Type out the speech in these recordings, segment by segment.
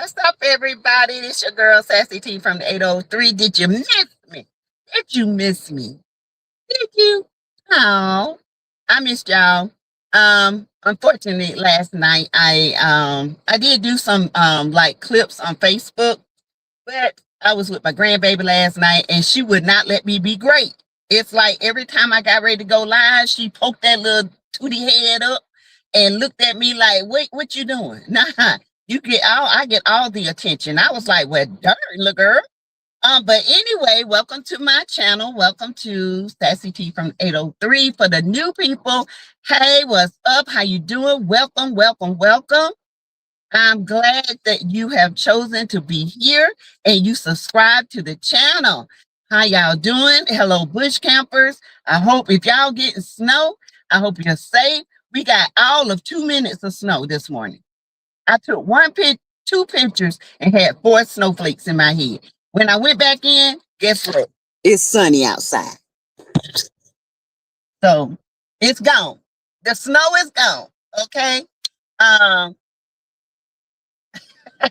What's up, everybody? It's your girl, Sassy T from the 803. Did you miss me? Did you miss me? Did you? Oh, I missed y'all. Unfortunately, last night I did do some like clips on Facebook, but I was with my grandbaby last night and she would not let me be great. It's like every time I got ready to go live, she poked that little tooty head up and looked at me like, wait, what you doing? Nah, I get all the attention. I was like, well, darn, little girl. But anyway, welcome to my channel. Welcome to Sassy T from 803. For the new people, hey, what's up? How you doing? Welcome, welcome, welcome. I'm glad that you have chosen to be here and you subscribe to the channel. How y'all doing? Hello, bush campers. I hope if y'all getting snow, I hope you're safe. We got all of 2 minutes of snow this morning. I took two pictures and had 4 snowflakes in my head. When I went back in, guess what? It's sunny outside. So it's gone. The snow is gone. Okay. Um, I,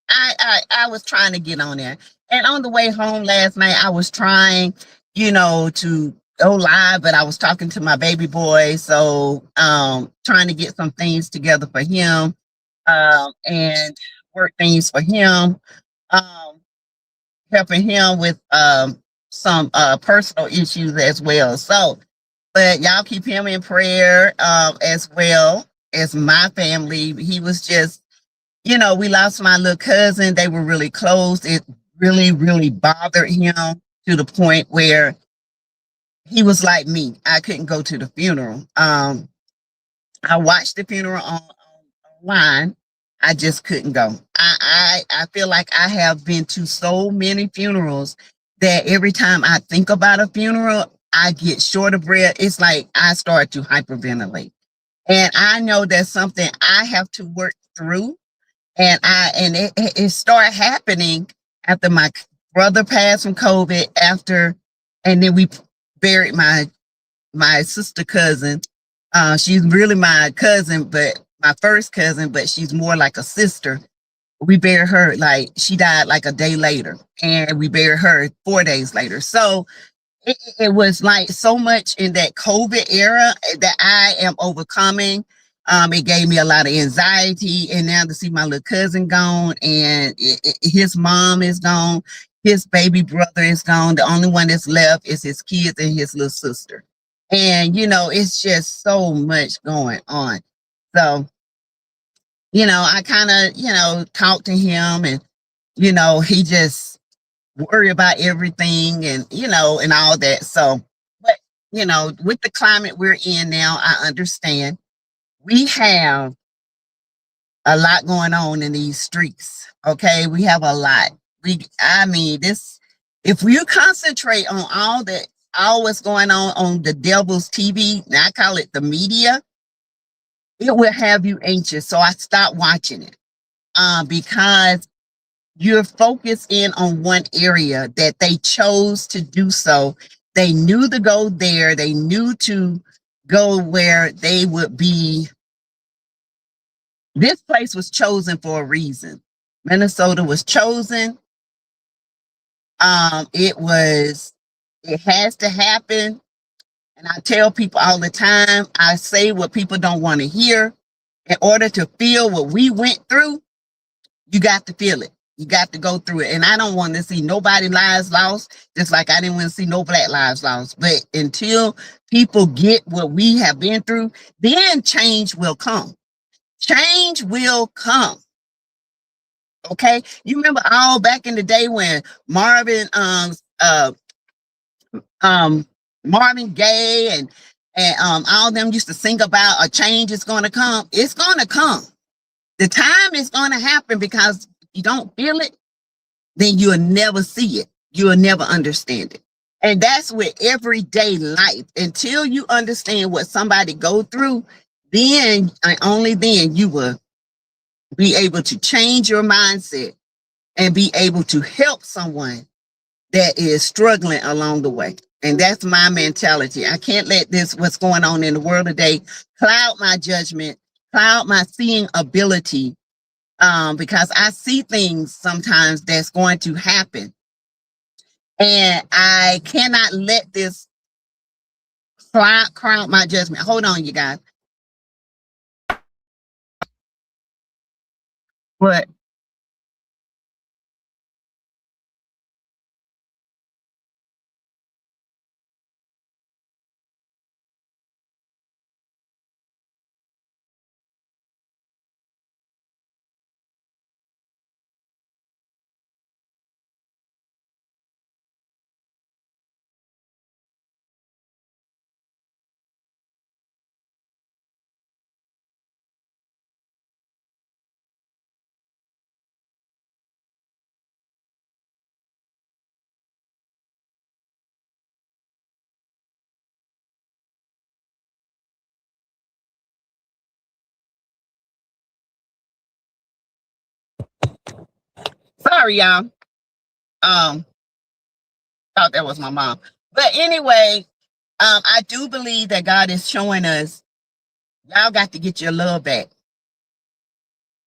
I, I was trying to get on there, and on the way home last night, I was trying, to go live, but I was talking to my baby boy, so trying to get some things together for him, and work things for him, helping him with some personal issues as well. So, but y'all keep him in prayer as well as my family. He was just, we lost my little cousin. They were really close. It really, really bothered him to the point where he was like me. I couldn't go to the funeral. I watched the funeral online. I just couldn't go. I feel like I have been to so many funerals that every time I think about a funeral, I get short of breath. It's like I start to hyperventilate. And I know that's something I have to work through. And it started happening after my brother passed from COVID, and then we buried my sister cousin. She's really my cousin, but my first cousin, but she's more like a sister. We buried her, like she died like a day later, and we buried her 4 days later. So it was like so much in that COVID era that I am overcoming. It gave me a lot of anxiety, and now to see my little cousin gone, and his mom is gone, his baby brother is gone. The only one that's left is his kids and his little sister. And, it's just so much going on. So, I kind of, talked to him, and, he just worry about everything and, and all that. So, but, with the climate we're in now, I understand we have a lot going on in these streets. Okay. We have a lot. If you concentrate on all what's going on the devil's TV, and I call it the media, it will have you anxious. So I stopped watching it because you're focused in on one area that they chose to do so. They knew to go there. They knew to go where they would be. This place was chosen for a reason. Minnesota was chosen. It has to happen. And I tell people all the time, I say what people don't want to hear. In order to feel what we went through, you got to feel it. You got to go through it. And I don't want to see nobody lives lost, just like I didn't want to see no Black lives lost. But until people get what we have been through, then change will come. Change will come. Okay. You remember all back in the day when Marvin Gaye and all them used to sing about a change is going to come. It's going to come. The time is going to happen, because if you don't feel it, then you'll never see it. You'll never understand it. And that's with everyday life. Until you understand what somebody go through, then and only then you will be able to change your mindset and be able to help someone that is struggling along the way. And that's my mentality. I can't let what's going on in the world today, cloud my judgment cloud my seeing ability, because I see things sometimes that's going to happen. And I cannot let this cloud my judgment. Hold on, you guys. But sorry, y'all. Thought that was my mom. But anyway, I do believe that God is showing us, y'all got to get your love back.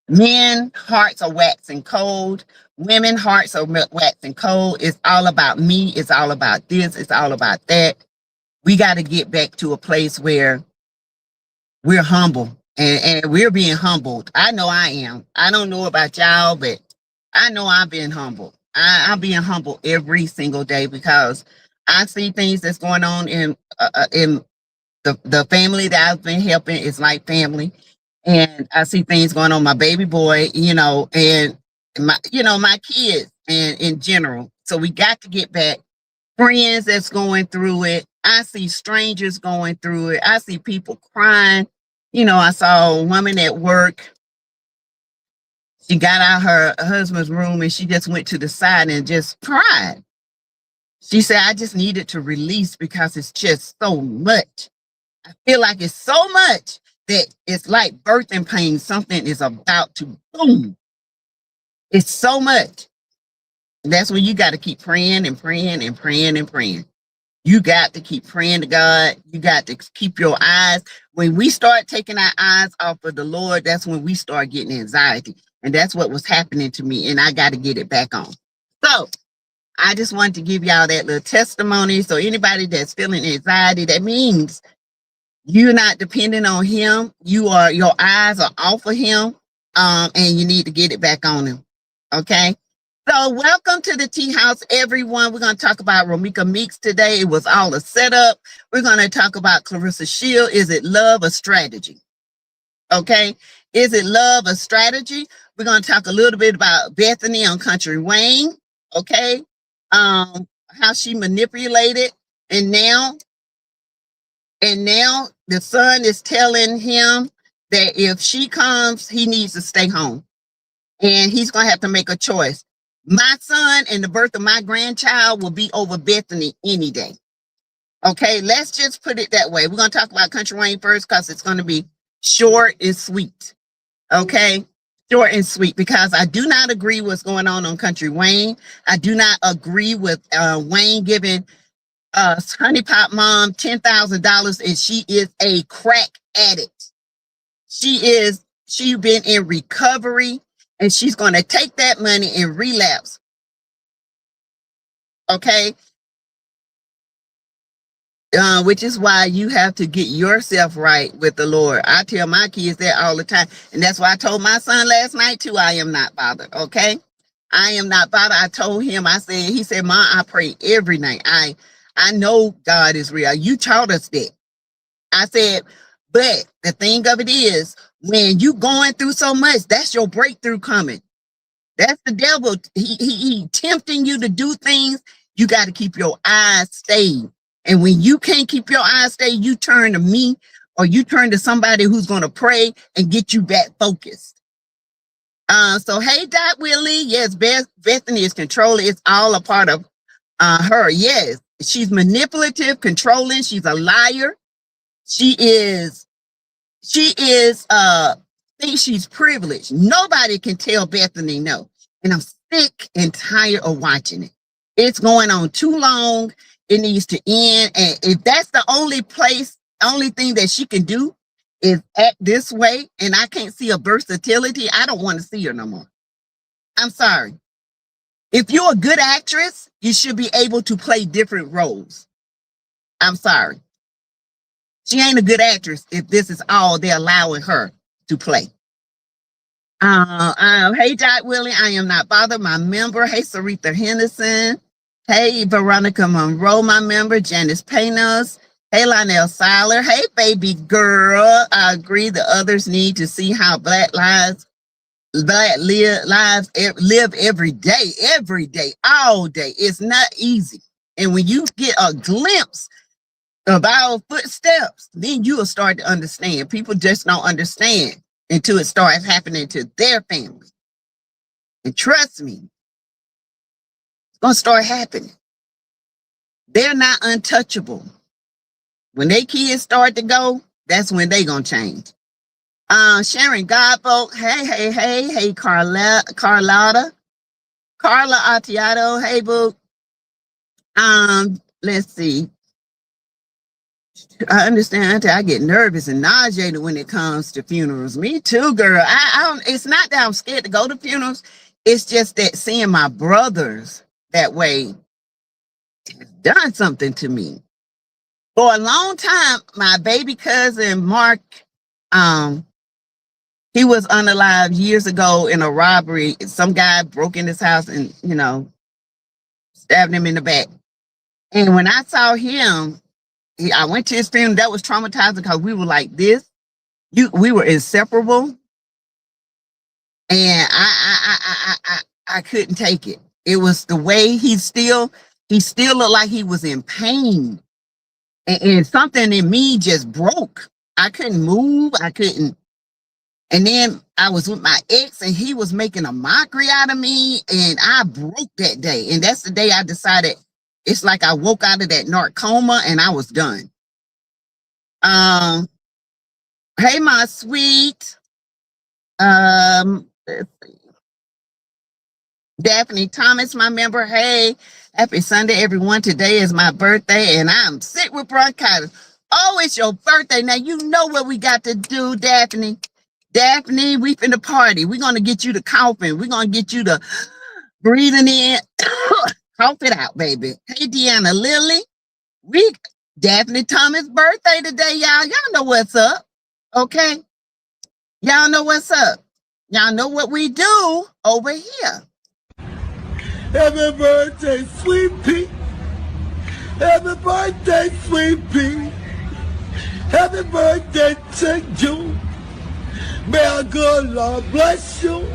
Men hearts are waxing cold. Women hearts are waxing cold. It's all about me. It's all about this. It's all about that. We got to get back to a place where we're humble, and we're being humbled. I know I am. I don't know about y'all, but I know I'm being humbled. I'm being humbled every single day because I see things that's going on in the family that I've been helping. Is like family, and I see things going on my baby boy, and my kids, and in general. So we got to get back. Friends that's going through it. I see strangers going through it. I see people crying. I saw a woman at work. She got out her husband's room and she just went to the side and just cried. She said, I just needed to release because it's just so much. I feel like it's so much that it's like birthing pain. Something is about to boom. It's so much. That's when you got to keep praying and praying and praying and praying. You got to keep praying to God. You got to keep your eyes. When we start taking our eyes off of the Lord, that's when we start getting anxiety. And that's what was happening to me. And I got to get it back on. So I just wanted to give y'all that little testimony. So anybody that's feeling anxiety, that means you're not depending on him. Your eyes are off of him. And you need to get it back on him. Okay. So welcome to the Tea House, everyone. We're going to talk about Romeeka Meeks today. It was all a setup. We're going to talk about Clarissa Shield. Is it love or strategy? Okay. Is it love or strategy? We're going to talk a little bit about Bethany on Country Wayne. Okay. How she manipulated. And now the son is telling him that if she comes, he needs to stay home. And he's going to have to make a choice. My son and the birth of my grandchild will be over Bethany any day. Okay, let's just put it that way. We're going to talk about Country Wayne first because it's going to be short and sweet. Okay, short and sweet, because I do not agree with what's going on Country Wayne. I do not agree with Wayne giving Honey Pot Mom $10,000 and she is a crack addict. She's been in recovery. And she's going to take that money and relapse. Okay. Which is why you have to get yourself right with the Lord. I tell my kids that all the time. And that's why I told my son last night too, I am not bothered. Okay. I am not bothered. I told him, he said, Mom, I pray every night. I know God is real. You taught us that. I said, but the thing of it is, when you going through so much, that's your breakthrough coming. That's the devil. He tempting you to do things. You got to keep your eyes stayed. And when you can't keep your eyes stayed, you turn to me or you turn to somebody who's going to pray and get you back focused. So, hey, Dot Willie. Yes, Bethany is controlling. It's all a part of her. Yes, she's manipulative, controlling. She's a liar. She thinks she's privileged. Nobody can tell Bethany no. And I'm sick and tired of watching it. It's going on too long. It needs to end. And if that's the only thing that she can do is act this way and I can't see a versatility, I don't want to see her no more. I'm sorry. If you're a good actress, you should be able to play different roles. I'm sorry. She ain't a good actress if this is all they're allowing her to play. Hey, Dot Willie, I am not bothered. My member. Hey, Sarita Henderson. Hey, Veronica Monroe, my member. Janice Paynos. Hey, Lionel Siler. Hey, baby girl. I agree that others need to see how Black lives live every day, all day. It's not easy. And when you get a glimpse of our footsteps, then you will start to understand. People just don't understand until it starts happening to their family. And trust me, it's going to start happening. They're not untouchable. When their kids start to go, that's when they going to change. Sharon Godbolt, hey, Carlotta, Carla Atiato, hey, boo. Let's see. I understand. I get nervous and nauseated when it comes to funerals. Me too, girl. I don't. It's not that I'm scared to go to funerals. It's just that seeing my brothers that way has done something to me. For a long time, my baby cousin Mark, he was unalive years ago in a robbery. Some guy broke in his house and stabbed him in the back. And when I saw him, I went to his funeral. That was traumatizing because we were like this. We were inseparable, and I couldn't take it. It was the way he still looked like he was in pain, and something in me just broke. I couldn't move. I couldn't. And then I was with my ex, and he was making a mockery out of me, and I broke that day. And that's the day I decided. It's like I woke out of that narcoma, and I was done. Hey, my sweet. Let's see. Daphne Thomas, my member. Hey, happy Sunday, everyone. Today is my birthday, and I'm sick with bronchitis. Oh, it's your birthday. Now, you know what we got to do, Daphne. Daphne, we finna party. We're going to get you to coughing. We're going to get you to breathing in. Cough it out, baby. Hey, Deanna Lily. Daphne Thomas' birthday today, y'all. Y'all know what's up. Okay? Y'all know what's up. Y'all know what we do over here. Happy birthday, sweet pea. Happy birthday, sweet pea. Happy birthday to you. May our good Lord bless you.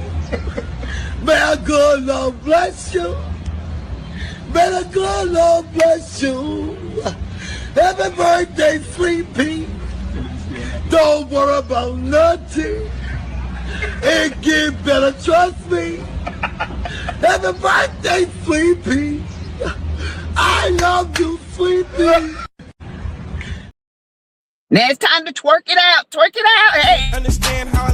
May our good Lord bless you. May the good Lord bless you. Happy birthday, sweet pea. Don't worry about nothing. It get better, trust me. Happy birthday, sweet pea. I love you, sweet pea. Now it's time to twerk it out. Twerk it out. Hey. Understand how I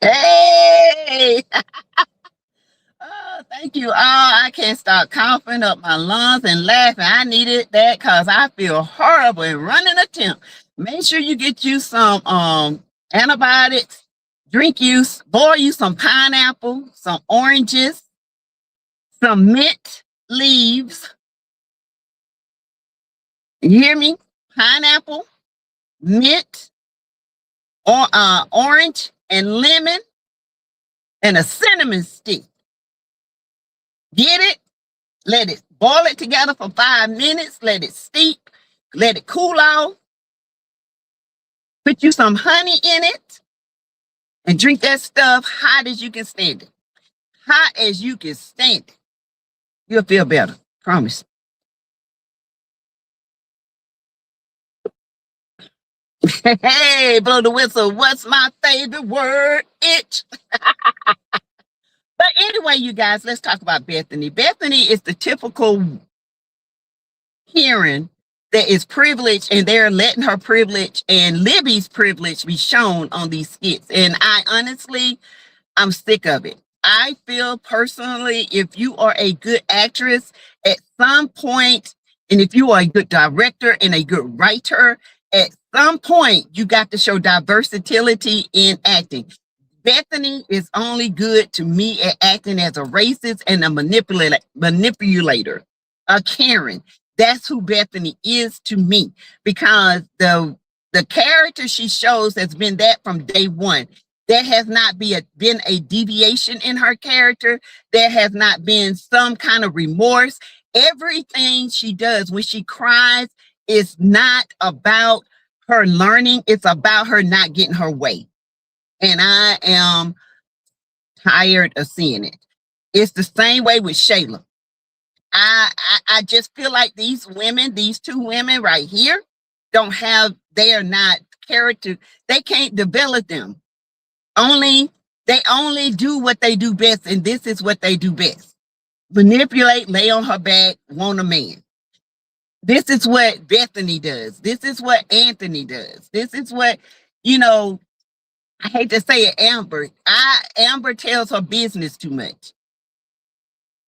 Hey. Oh, thank you all. I can't stop coughing up my lungs and laughing. I needed that because I feel horrible and running a temp. Make sure you get you some antibiotics. Boil you some pineapple, some oranges, some mint leaves. You hear me? Pineapple, mint, or orange, and lemon, and a cinnamon stick. Get it, let it boil it together for 5 minutes, let it steep, let it cool off, put you some honey in it, and drink that stuff hot as you can stand it. Hot as you can stand it. You'll feel better. Promise. Hey, blow the whistle. What's my favorite word? Itch. But anyway, you guys, let's talk about Bethany. Bethany is the typical Karen that is privileged, and they're letting her privilege and Libby's privilege be shown on these skits. And I honestly, I'm sick of it. I feel personally, if you are a good actress at some point, and if you are a good director and a good writer, at some point, you got to show versatility in acting. Bethany is only good to me at acting as a racist and a manipulator, a Karen. That's who Bethany is to me, because the character she shows has been that from day one. There has not been a deviation in her character. There has not been some kind of remorse. Everything she does when she cries is not about her learning. It's about her not getting her way. And I am tired of seeing it. It's the same way with Shayla. I just feel like these women, these two women right here, they are not character. They can't develop them. They only do what they do best, and this is what they do best. Manipulate, lay on her back, want a man. This is what Bethany does. This is what Anthony does. This is what, I hate to say it, Amber tells her business too much.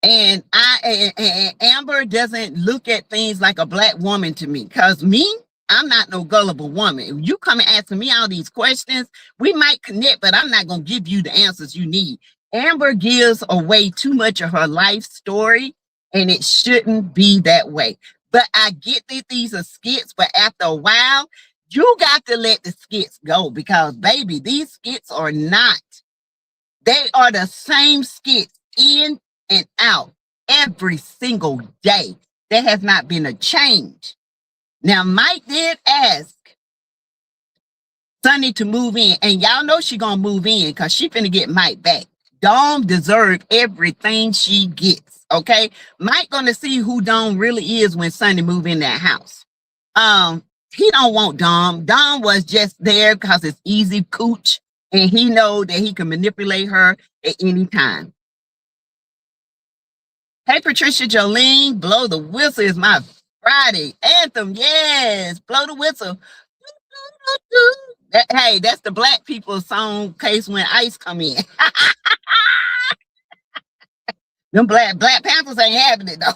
And Amber doesn't look at things like a Black woman to me, because I'm not no gullible woman. If you come and ask me all these questions, we might connect, but I'm not going to give you the answers you need. Amber gives away too much of her life story, and it shouldn't be that way. But I get that these are skits, but after a while, you got to let the skits go, because, baby, these skits are not. They are the same skits in and out every single day. There has not been a change. Now, Mike did ask Sunny to move in, and y'all know she gonna move in because she finna get Mike back. Dawn deserves everything she gets, okay? Mike gonna see who Dawn really is when Sunny move in that house. He don't want Dawn. Dawn was just there because it's easy cooch, and he know that he can manipulate her at any time. Hey, Patricia Jolene, blow the whistle is my Friday anthem. Yes, blow the whistle. Hey, that's the Black people song case when ICE come in. Them Black Panthers ain't having it though.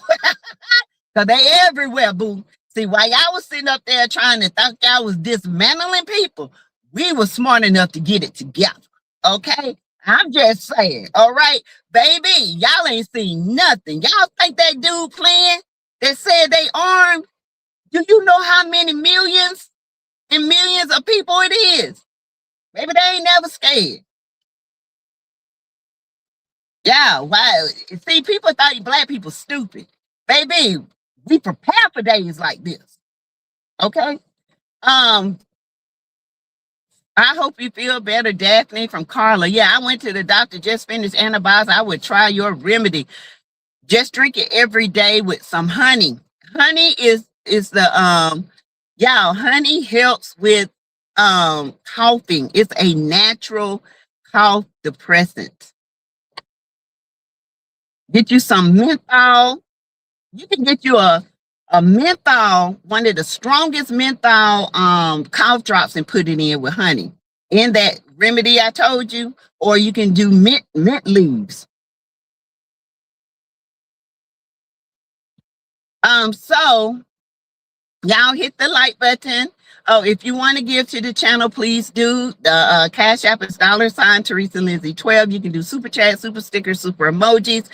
Cause they everywhere, boo. See, while y'all was sitting up there trying to think y'all was dismantling people, we were smart enough to get it together. Okay? I'm just saying, all right, baby, y'all ain't seen nothing. Y'all think that dude playing that said they armed? Do you know how many millions and millions of people it is? Maybe they ain't never scared. Yeah, why? See, people thought Black people stupid. Baby, we prepare for days like this. Okay? I hope you feel better, Daphne from Carla. Yeah, I went to the doctor, just finished antibiotics. I would try your remedy. Just drink it every day with some honey. Honey is the y'all, honey helps with coughing. It's a natural cough depressant. Get you some menthol. You can get you a menthol, one of the strongest menthol cough drops, and put it in with honey in that remedy I told you, or you can do mint leaves. So y'all hit the like button. Oh, if you want to give to the channel, please do. The Cash App is $ Teresa Lindsay 12. You can do super chat, super stickers, super emojis.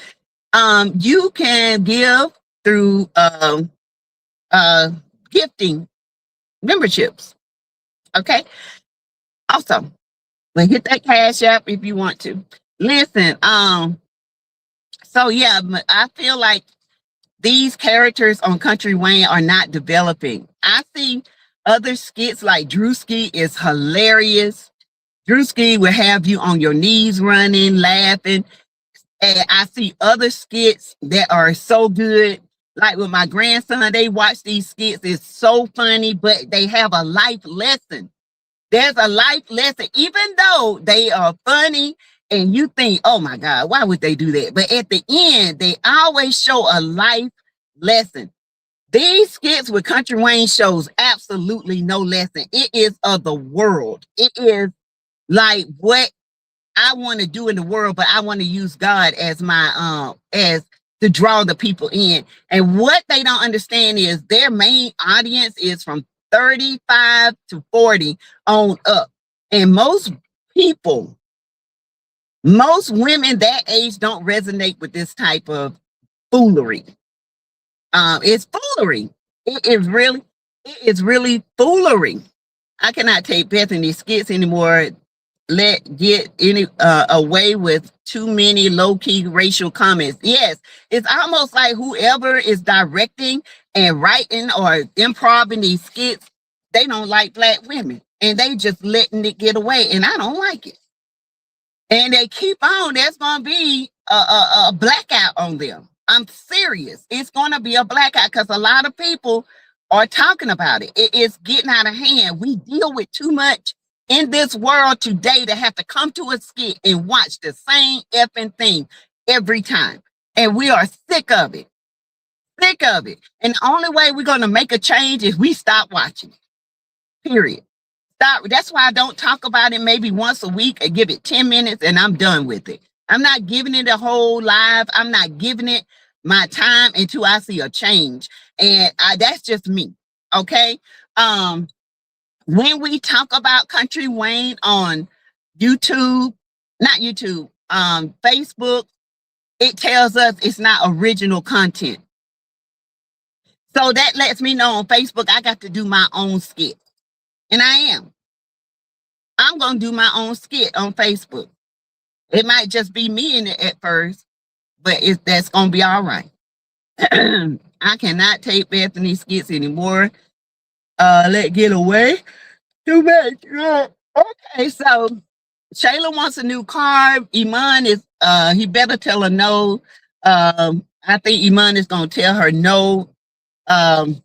You can give through gifting memberships. Okay. Also, but hit that Cash App if you want to. Listen, So yeah, I feel like these characters on Country Wayne are not developing. I see other skits like Drewski is hilarious. Drewski will have you on your knees running, laughing. And I see other skits that are so good. Like with my grandson, they watch these skits. It's so funny, but they have a life lesson. There's a life lesson, even though they are funny and you think, oh my God, why would they do that? But at the end, they always show a life lesson. These skits with Country Wayne shows absolutely no lesson. It is of the world. It is like what I want to do in the world, but I want to use God as my as to draw the people in. And what they don't understand is their main audience is from 35 to 40 on up. And most people, most women that age don't resonate with this type of foolery. It's foolery. It is really foolery. I cannot take Bethany's skits anymore. Get any away with too many low-key racial comments. Yes, it's almost like whoever is directing and writing or improving these skits, they don't like black women and they just letting it get away, and I don't like it. And they keep on. There's gonna be a blackout on them. I'm serious. It's gonna be a blackout because a lot of people are talking about it. It's getting out of hand. We deal with too much in this world today to have to come to a skit and watch the same effing thing every time. And we are sick of it. Sick of it. And the only way we're going to make a change is we stop watching. Period. Stop. That's why I don't talk about it maybe once a week and give it 10 minutes and I'm done with it. I'm not giving it a whole live. I'm not giving it my time until I see a change. And that's just me. Okay. When we talk about Country Wayne on YouTube, not YouTube, Facebook, it tells us it's not original content. So that lets me know on Facebook, I got to do my own skit. And I am. I'm going to do my own skit on Facebook. It might just be me in it at first, but that's going to be all right. I cannot take Bethany's skits anymore. Let get away. Too much. Okay, so Shayla wants a new car. Iman is he better tell her no. I think Iman is gonna tell her no. And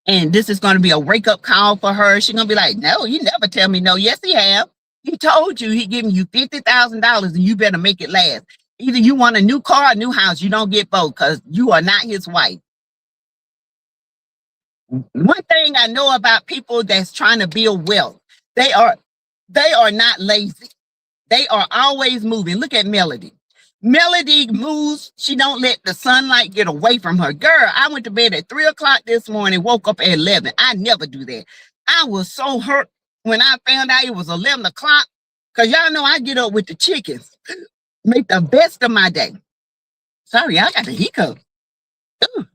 this is gonna be a wake-up call for her. She's gonna be like, no, you never tell me no. Yes, he have. He told you he giving you $50,000 and you better make it last. Either you want a new car, a new house. You don't get both because you are not his wife. One thing I know about people that's trying to build wealth, they are not lazy. They are always moving. Look at Melody. Melody moves. She don't let the sunlight get away from her. Girl, I went to bed at 3 o'clock this morning, woke up at 11. I never do that. I was so hurt when I found out it was 11 o'clock because y'all know I get up with the chickens. Make the best of my day. Sorry, I got the hiccup. Ooh.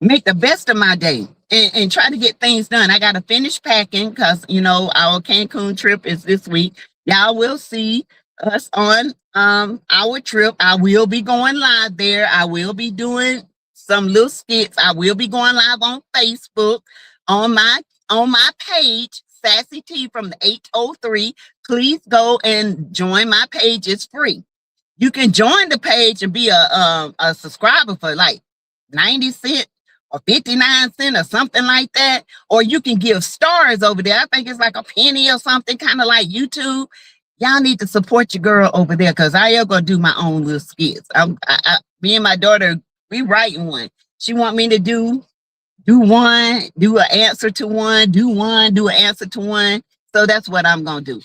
Make the best of my day and try to get things done. I got to finish packing because, you know, our Cancun trip is this week. Y'all will see us on our trip. I will be going live there. I will be doing some little skits. I will be going live on Facebook on my page, Sassy T from the 803. Please go and join my page. It's free. You can join the page and be a subscriber for like 90 cents. Or 59 cents or something like that. Or you can give stars over there. I think it's like a penny or something, kind of like YouTube. Y'all need to support your girl over there because I am going to do my own little skits. Me and my daughter, we writing one. She want me to do one, do an answer to one, do an answer to one. So that's what I'm going to do.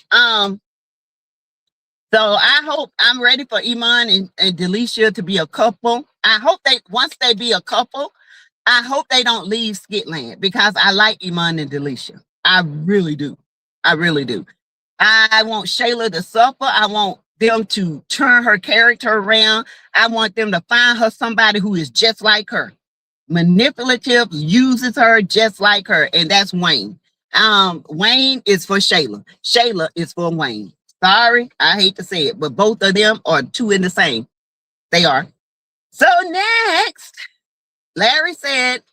So I hope I'm ready for Iman and Delisha to be a couple. I hope once they be a couple, I hope they don't leave Skitland because I like Iman and Delisha. I really do. I really do. I want Shayla to suffer. I want them to turn her character around. I want them to find her somebody who is just like her. Manipulative, uses her just like her. And that's Wayne. Wayne is for Shayla. Shayla is for Wayne. Sorry, I hate to say it, but both of them are two in the same. They are. So next, Larry said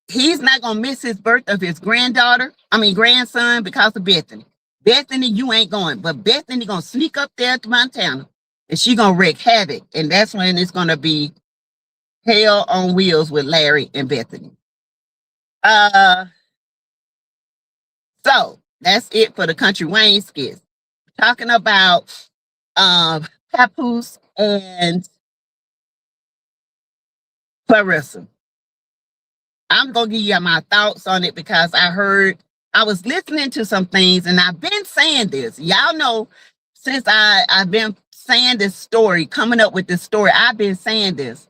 he's not gonna miss his birth of his grandson because of Bethany. Bethany, you ain't going, but Bethany gonna sneak up there to Montana and she gonna wreak havoc. And that's when it's gonna be hell on wheels with Larry and Bethany. So that's it for the Country Wayne skits. Talking about Papoose and Clarissa. I'm gonna give you my thoughts on it because I was listening to some things and I've been saying this. Y'all know since I've been saying this story, coming up with this story, I've been saying this.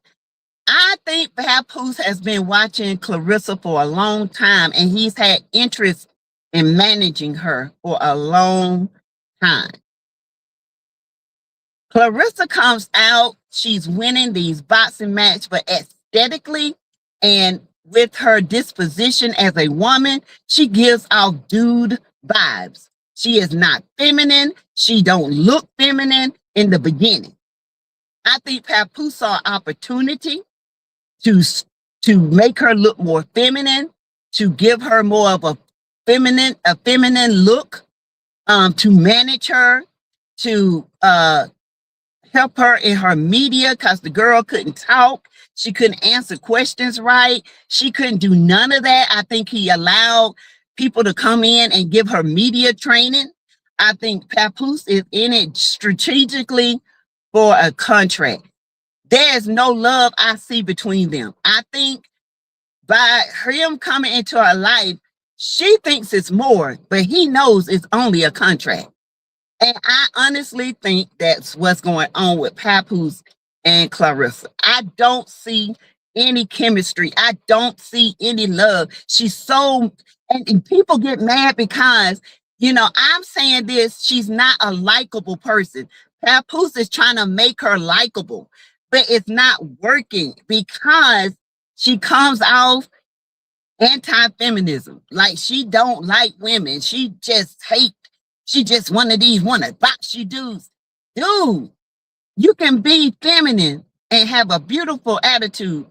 I think Papoose has been watching Clarissa for a long time and he's had interest in managing her for a long time. Clarissa comes out, she's winning these boxing matches, but aesthetically and with her disposition as a woman, she gives off dude vibes. She is not feminine. She don't look feminine in the beginning. I think Papoose saw opportunity to make her look more feminine, to give her more of a feminine look, to manage her, to help her in her media because the girl couldn't talk. She couldn't answer questions right. She couldn't do none of that. I think he allowed people to come in and give her media training. I think Papoose is in it strategically for a contract. There's no love I see between them. I think by him coming into her life, she thinks it's more, but he knows it's only a contract. And I honestly think that's what's going on with Papoose and Clarissa. I don't see any chemistry. I don't see any love. She's so, and people get mad because, you know, I'm saying this, she's not a likable person. Papoose is trying to make her likable, but it's not working because she comes off anti-feminism. Like she don't like women. She just one of these wanna box you dudes. Dude, you can be feminine and have a beautiful attitude,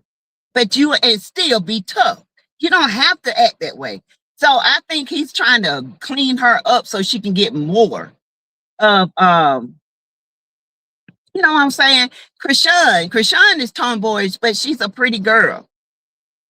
but you and still be tough. You don't have to act that way. So I think he's trying to clean her up so she can get more of you know what I'm saying? Krishan is tomboyish, but she's a pretty girl.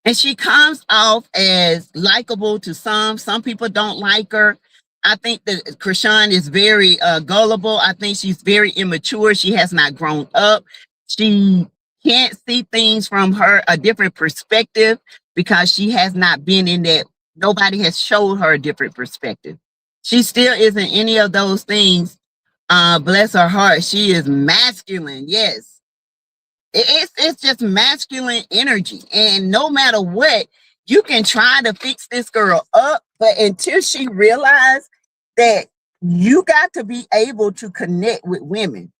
And she comes off as likable to some. Some people don't like her. I think that Krishan is very gullible. I think she's very immature. She has not grown up. She can't see things from a different perspective because she has not been in that. Nobody has showed her a different perspective. She still isn't any of those things. Bless her heart. She is masculine. Yes. It's just masculine energy. And no matter what, you can try to fix this girl up, but until she realizes that you got to be able to connect with women.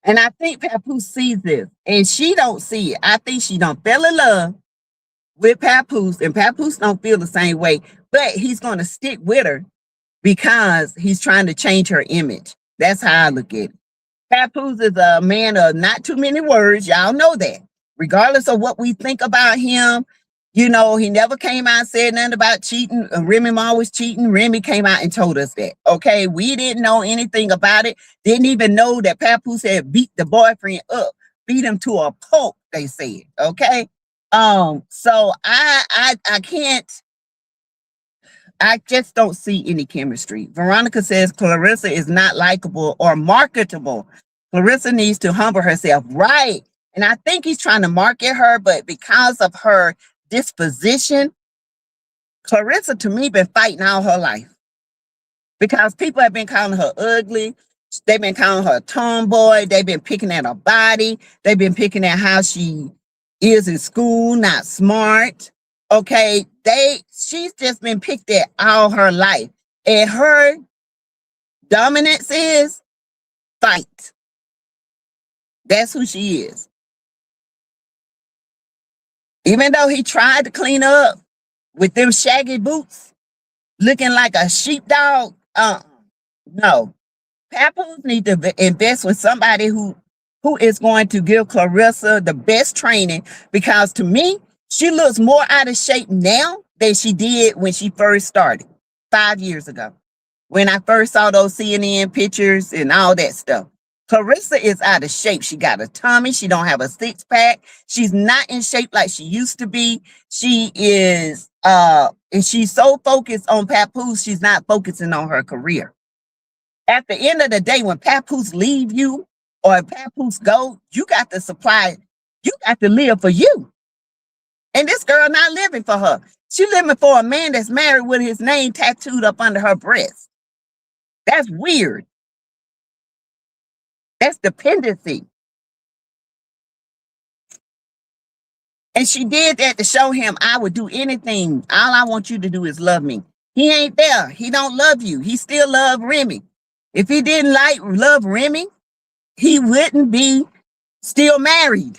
And I think Papoose sees this and she don't see it. I think she don't fell in love with Papoose and Papoose don't feel the same way, but he's going to stick with her because he's trying to change her image. That's how I look at it. Papoose is a man of not too many words. Y'all know that. Regardless of what we think about him, you know, he never came out and said nothing about cheating. Remy Ma was cheating. Remy came out and told us that. Okay, we didn't know anything about it. Didn't even know that Papoose had beat the boyfriend up, beat him to a pulp, they said. Okay. So I can't. I just don't see any chemistry. Veronica says Clarissa is not likable or marketable. Clarissa needs to humble herself. Right. And I think he's trying to market her, but because of her disposition, Clarissa, to me, been fighting all her life. Because people have been calling her ugly. They've been calling her a tomboy. They've been picking at her body. They've been picking at how she is in school, not smart. Okay, she's just been picked at all her life. And her dominance is fight. That's who she is. Even though he tried to clean up with them shaggy boots, looking like a sheepdog, no. Papoose need to invest with somebody who who is going to give Clarissa the best training, because to me, she looks more out of shape now than she did when she first started 5 years ago. When I first saw those CNN pictures and all that stuff. Clarissa is out of shape. She got a tummy. She don't have a six pack. She's not in shape like she used to be. She is, and she's so focused on Papoose, she's not focusing on her career. At the end of the day, when Papoose leave you or if Papoose go, you got to supply, you got to live for you. And this girl not living for her. She living for a man that's married with his name tattooed up under her breast. That's weird. That's dependency. And she did that to show him, I would do anything. All I want you to do is love me. He ain't there. He don't love you. He still love Remy. If he didn't love Remy, he wouldn't be still married.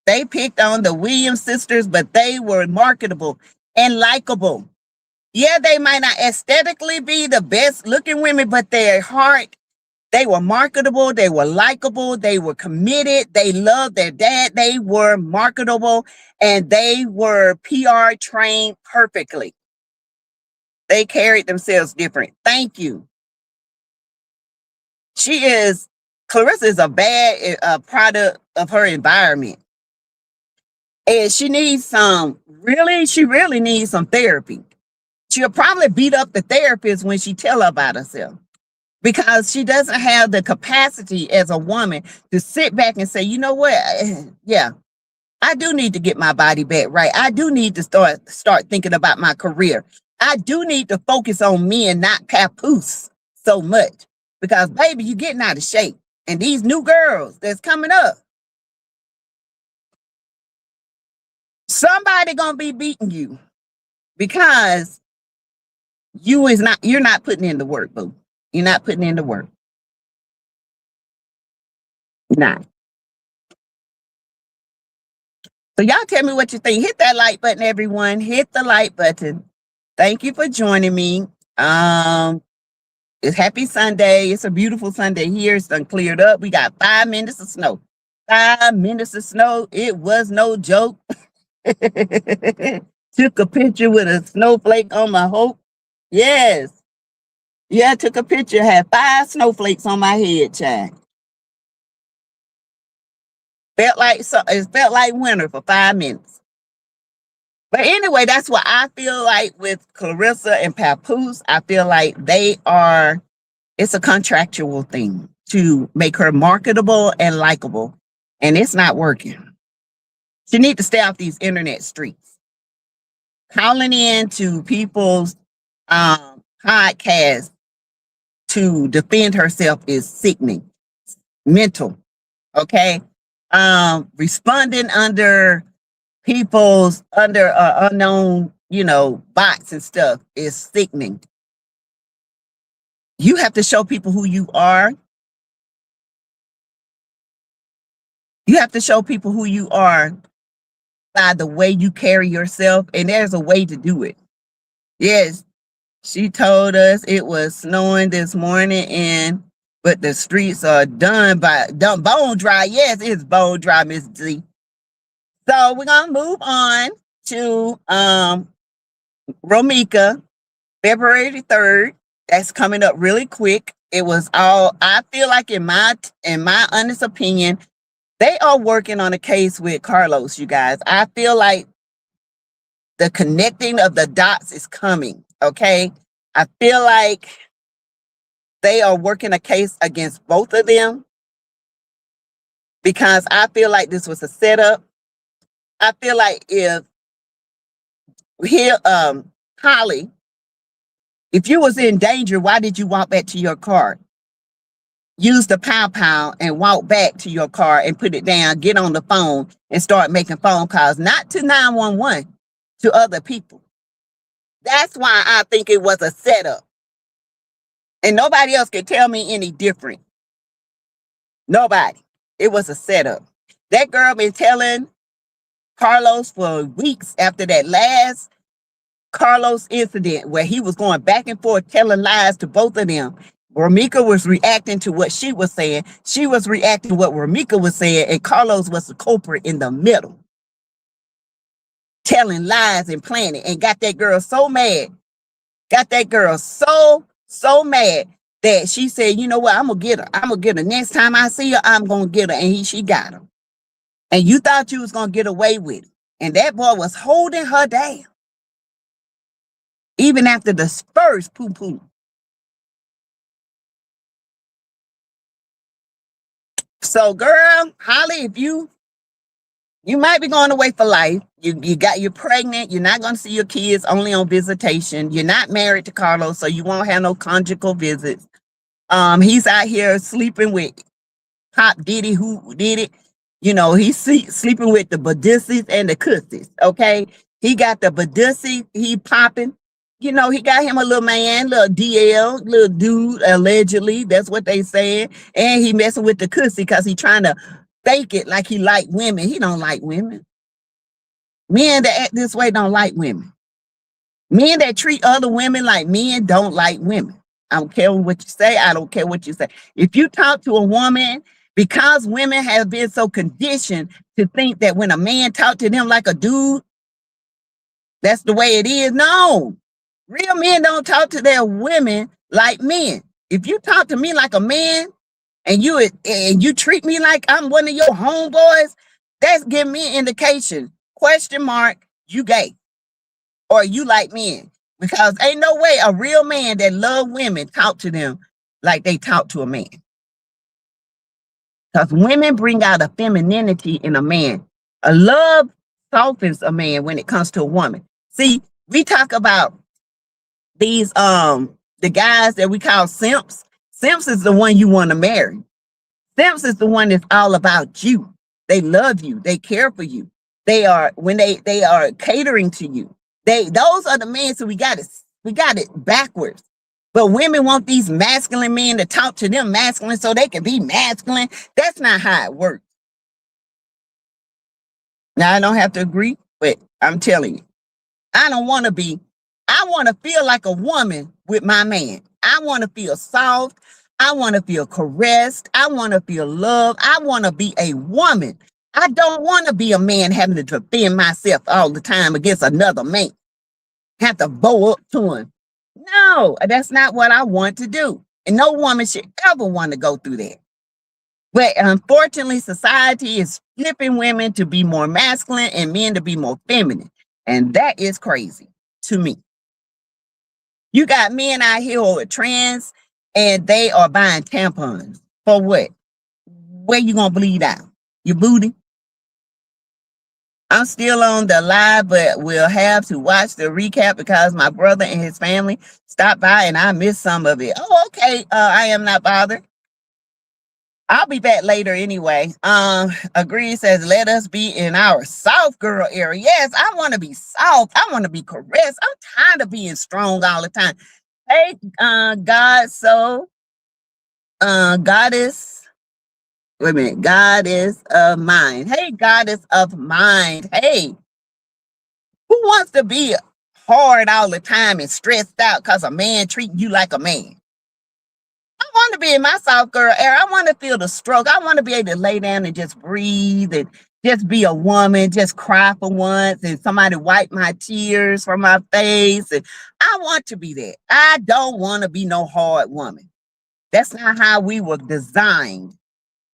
They picked on the Williams sisters, but they were marketable and likable. Yeah, they might not aesthetically be the best looking women, but their heart, they were marketable, they were likable, they were committed, they loved their dad, they were marketable, and they were PR trained perfectly. They carried themselves different. Thank you. Clarissa is a bad product of her environment. And she needs she really needs some therapy. She'll probably beat up the therapist when she tell her about herself, because she doesn't have the capacity as a woman to sit back and say, you know what? Yeah, I do need to get my body back right. I do need to start thinking about my career. I do need to focus on me and not Papoose so much, because baby, you're getting out of shape. And these new girls that's coming up, somebody gonna be beating you because you're not putting in the work, boo. You're not putting in the work. Nah. So y'all tell me what you think. Hit that like button, everyone. Hit the like button. Thank you for joining me. It's happy Sunday. It's a beautiful Sunday here. It's done cleared up. We got 5 minutes of snow. 5 minutes of snow. It was no joke. Took a picture with a snowflake on my hope. Yes. Yeah, I took a picture. Had 5 snowflakes on my head, child. It felt like winter for 5 minutes. But anyway, that's what I feel like with Clarissa and Papoose. I feel like it's a contractual thing to make her marketable and likable. And it's not working. She needs to stay off these internet streets. Calling in to people's podcasts to defend herself is sickening. Mental. Okay? Responding under unknown, bots and stuff is sickening. You have to show people who you are. You have to show people who you are by the way you carry yourself, and there's a way to do it. Yes, she told us it was snowing this morning, but the streets are done bone dry. Yes, it's bone dry, Miss Z. So we're gonna move on to Romeeka, February 3rd. That's coming up really quick. It was I feel like in my honest opinion, they are working on a case with Carlos, you guys. I feel like the connecting of the dots is coming, okay? I feel like they are working a case against both of them, because I feel like this was a setup. I feel like Holly, if you was in danger, why did you walk back to your car? Use the pow and walk back to your car and put it down, get on the phone and start making phone calls, not to 911, to other people. That's why I think it was a setup. And nobody else can tell me any different. Nobody. It was a setup. That girl been telling Carlos for weeks after that last Carlos incident where he was going back and forth telling lies to both of them. Romeeka was reacting to what she was saying. She was reacting to what Romeeka was saying, and Carlos was the culprit in the middle, telling lies and planning, and got that girl so mad. Got that girl so mad that she said, you know what, I'm gonna get her. I'm gonna get her. Next time I see her, I'm gonna get her. And she got her. And you thought you was gonna get away with it. And that boy was holding her down. Even after the first poo-poo. So girl, Holly, if you might be going away for life. You're pregnant. You're not going to see your kids, only on visitation. You're not married to Carlos, so you won't have no conjugal visits. He's out here sleeping with Pop Diddy, who did it. You know, he's sleeping with the Badussies and the Cussies. Okay, he got the Badussi. He popping. You know, he got him a little man, little DL, little dude. Allegedly, that's what they saying. And he messing with the Cussie because he trying to fake it like he like women. He don't like women. Men that act this way don't like women. Men that treat other women like men don't like women. I don't care what you say. I don't care what you say. If you talk to a woman, because women have been so conditioned to think that when a man talk to them like a dude, that's the way it is. No, real men don't talk to their women like men. If you talk to me like a man, and you treat me like I'm one of your homeboys, that's giving me an indication. Question mark, you gay. Or you like men. Because ain't no way a real man that love women talk to them like they talk to a man. Because women bring out a femininity in a man. A love softens a man when it comes to a woman. See, we talk about these the guys that we call simps. Simps is the one you want to marry. Simps is the one that's all about you. They love you. They care for you. They are when they are catering to you. Those are the men. So we got it backwards. But women want these masculine men to talk to them masculine so they can be masculine. That's not how it works. Now I don't have to agree, but I'm telling you, I don't want to be. I want to feel like a woman with my man. I want to feel soft. I want to feel caressed. I want to feel loved. I want to be a woman. I don't want to be a man having to defend myself all the time against another man. Have to bow up to him. No, that's not what I want to do. And no woman should ever want to go through that. But unfortunately, society is flipping women to be more masculine and men to be more feminine. And that is crazy to me. You got men out here who are trans and they are buying tampons. For what? Where you gonna bleed out? Your booty? I'm still on the live, but we'll have to watch the recap because my brother and his family stopped by and I missed some of it. Oh, okay. I am not bothered. I'll be back later anyway. Agree says, let us be in our soft girl area. Yes, I want to be soft. I want to be caressed. I'm tired of being strong all the time. Hey, goddess. Wait a minute. Goddess of mind. Hey, goddess of mind. Hey, who wants to be hard all the time and stressed out because a man treating you like a man? I want to be in my soft girl era. I want to feel the stroke. I want to be able to lay down and just breathe and just be a woman, just cry for once and somebody wipe my tears from my face. And I want to be that. I don't want to be no hard woman. That's not how we were designed.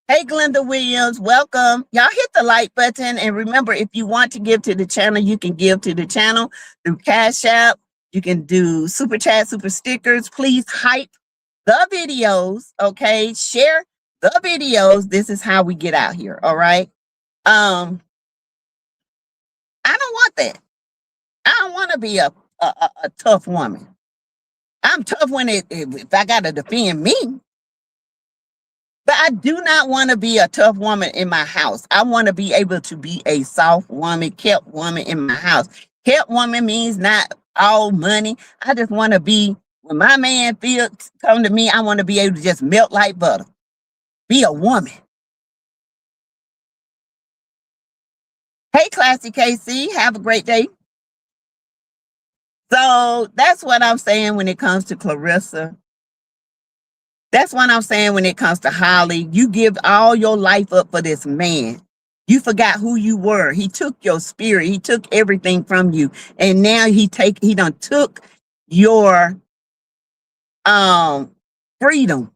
Hey, Glenda Williams, welcome. Y'all hit the like button. And remember, if you want to give to the channel, you can give to the channel through Cash App. You can do super chat, super stickers. Please hype the videos, okay? Share the videos. This is how we get out here, all right? I don't want that. I don't want to be a tough woman. I'm tough when if I got to defend me. But I do not want to be a tough woman in my house. I want to be able to be a soft woman, kept woman in my house. Kept woman means not all money. I just want to be, when my man come to me, I want to be able to just melt like butter. Be a woman. Hey, Classy KC, have a great day. So that's what I'm saying when it comes to Clarissa. That's what I'm saying when it comes to Holly. You give all your life up for this man. You forgot who you were. He took your spirit. He took everything from you. And now he done took your freedom.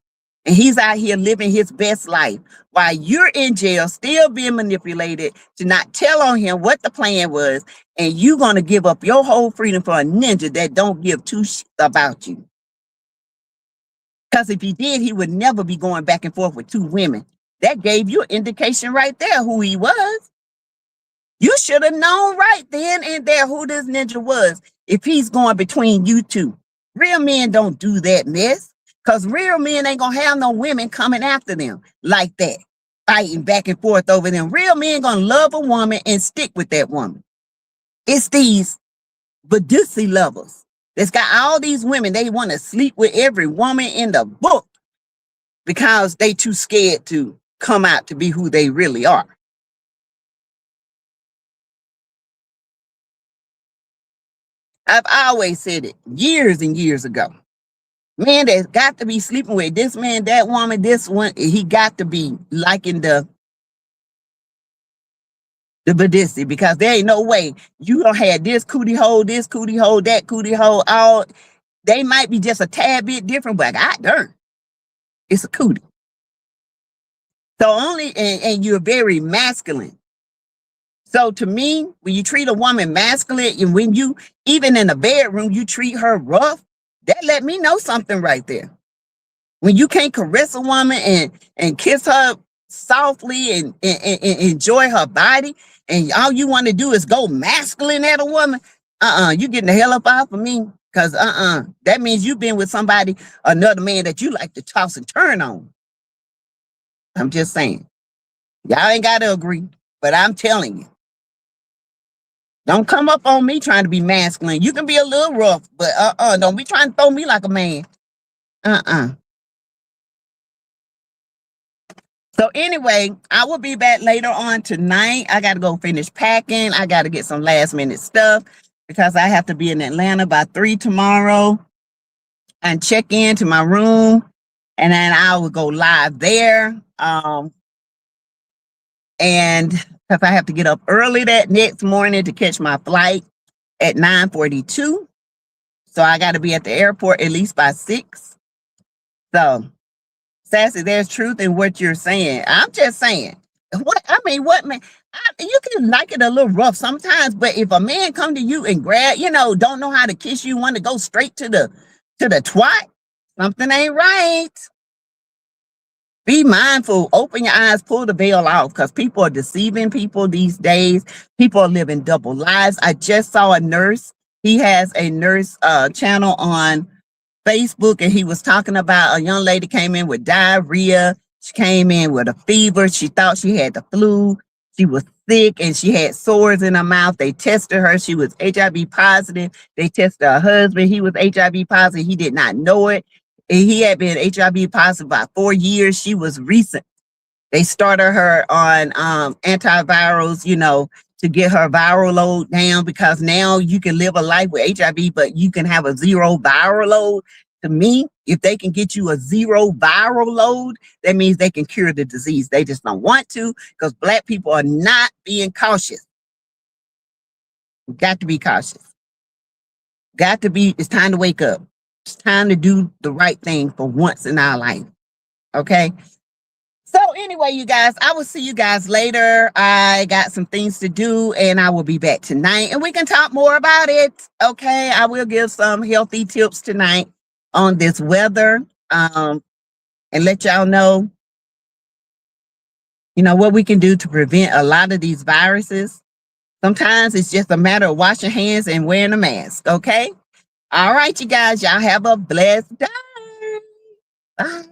And he's out here living his best life while you're in jail, still being manipulated to not tell on him what the plan was. And you're going to give up your whole freedom for a ninja that don't give two shits about you. Because if he did, he would never be going back and forth with two women. That gave you an indication right there who he was. You should have known right then and there who this ninja was if he's going between you two. Real men don't do that mess. Because real men ain't going to have no women coming after them like that, fighting back and forth over them. Real men going to love a woman and stick with that woman. It's these Badusi lovers that's got all these women. They want to sleep with every woman in the book because they too scared to come out to be who they really are. I've always said it years and years ago. Man that's got to be sleeping with this man, that woman, this one, he got to be liking the Badissi, because there ain't no way you don't have this cootie hole, that cootie hole, all. They might be just a tad bit different, but darn, it's a cootie. So and you're very masculine. So to me, when you treat a woman masculine, and when you, even in the bedroom, you treat her rough, that let me know something right there. When you can't caress a woman and kiss her softly and enjoy her body, and all you want to do is go masculine at a woman, you getting the hell up off of me. Because that means you've been with somebody, another man that you like to toss and turn on. I'm just saying. Y'all ain't got to agree, but I'm telling you. Don't come up on me trying to be masculine. You can be a little rough, but don't be trying to throw me like a man. So anyway, I will be back later on tonight. I got to go finish packing. I got to get some last minute stuff because I have to be in Atlanta by 3 tomorrow and check into my room. And then I will go live there. And because I have to get up early that next morning to catch my flight at 9:42. So I got to be at the airport at least by 6. So, Sassy, there's truth in what you're saying. I'm just saying. What man? You can like it a little rough sometimes, but if a man come to you and grab, don't know how to kiss you, want to go straight to the twat, something ain't right. Be mindful, open your eyes, pull the veil off, because people are deceiving people these days. People are living double lives. I just saw a nurse. He has a nurse channel on Facebook, and he was talking about a young lady came in with diarrhea. She came in with a fever. She thought she had the flu. She was sick and she had sores in her mouth. They tested her. She was HIV positive. They tested her husband. He was HIV positive. He did not know it. He had been HIV positive about 4 years. She was recent. They started her on antivirals, to get her viral load down, because now you can live a life with HIV, but you can have a 0 viral load. To me, if they can get you a 0 viral load, that means they can cure the disease. They just don't want to, because Black people are not being cautious. Got to be cautious. It's time to wake up. It's time to do the right thing for once in our life. Okay? So anyway, you guys, I will see you guys later. I got some things to do, and I will be back tonight, and we can talk more about it. Okay? I will give some healthy tips tonight on this weather, and let y'all know, what we can do to prevent a lot of these viruses. Sometimes it's just a matter of washing hands and wearing a mask. Okay? All right, you guys, y'all have a blessed day. Bye.